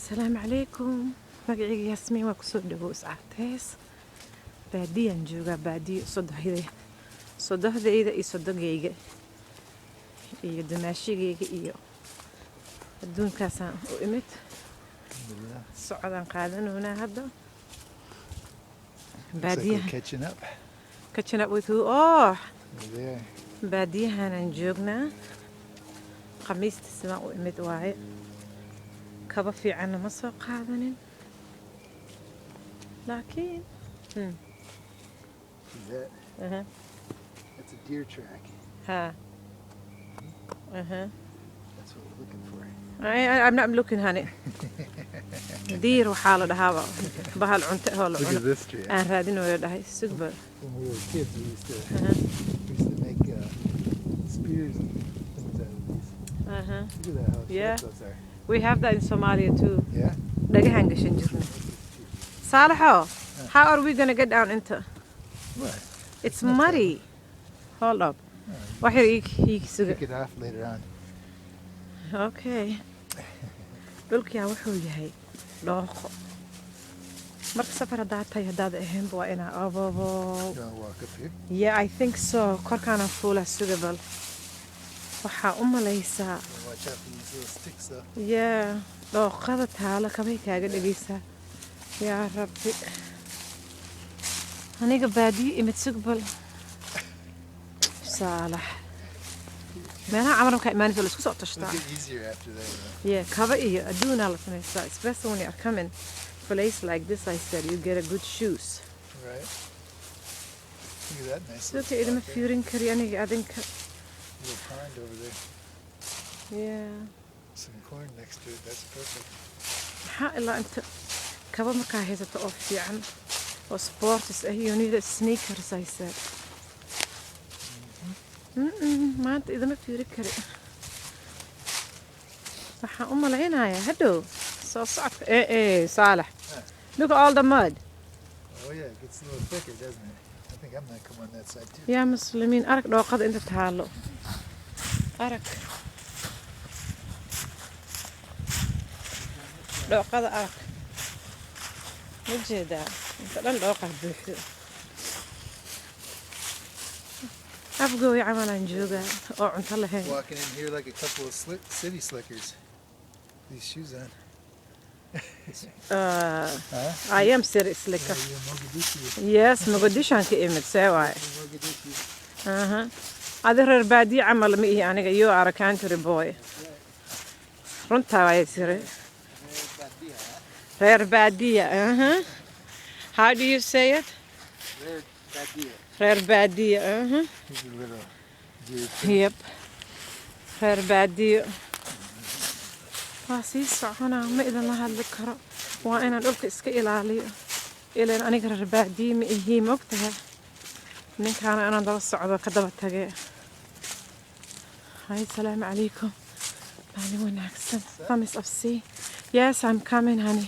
السلام عليكم. magacayga Yaasmiin waa kusoo dhawow iscaarteys baadiyaan joogaa baadiyo sodohdayda iyo sodogayga iyo dumaashigayga iyo adduunkaasaan u imid socodaan qaadanoonaa hadda baadiyaha catching up with who baadiyahanaan joognaa khamiista sidaan u imid waaye kaba fiicanna ma soo qaadanin laakiin That's a deer track. That's what we're looking for. I'm not looking, honey. Deer waxaa la dhahaa bahal cunto oo la Look cuno at this tree. aan raadinayo dhahay sugba When we were kids, we used to make spears and things out of these. Look at that, how Yeah. short those are. we have that in Somalia too Yeah? dhagahan gashan jirnay Salaxo how are we gonna get down into What? it's muddy hold up waxay ii suga Pick it off later on. okay dhulkiyaa wuxuu yahay dhooqo marka safar haddaad tahay haddaad ahaynba waa inaa ababo You want to walk up here? yeah I think so korkaana fuula sugabal waxaa u malaysaa Watch out for these little sticks though. yeah dhooqada taalo kabay kaaga dhegaysaa yaa rabbi aniga baadiyo imid sugbal saalax meelaha camarka imaanaysa la isku soo It'll tashtaa get easier after that. Though. yeah kaba iyo adduunaa la samaystaa especially when you are coming place like this I said you get a good shoes Right? Look at that nice dadka little idima spot there. fiirin kari aniga adinka Little pond over there. yeah Some corn next to it. That's perfect. maxaa ilaa inta kaba markaa haysato oo fiican oo sports ah you need a sneakers I said maanta idima fiiri kari waxaan u malaynayaa hadhow soo socodka saalax look at all the mud Oh yeah, it gets a little thicker, doesn't it? I think I'm gonna come on that side too. yaa muslimiin arag dhooqada inta taalo arag dhooqada arag ma jeedaa inta dhan dhooqa buuxdo afgooy camalaan joogaa oo cunto lahayn Walking in here like a couple of city slickers. These shoes on. Huh? I am seriously Yeah, you're in Mogadishu. yes Mogadishaan ka imid see waaye You're in Mogadishu. adi reer baadiye camal ma ihi aniga you are a country boy runtaa waay tiri reer baadiya how do you say it reer baadiya Here's a little deer track. yep reer baadiyo waa sii soconaa ma idinla hadli karo waa inaan dhulka iska ilaaliyo ilaan aniga reer baadiye ma ihii ma ogtahay ninkaana inaan daba socdo ka daba tagee hay salaamu calaykum maalin wanaagsan Promise of sea yes I'm coming honey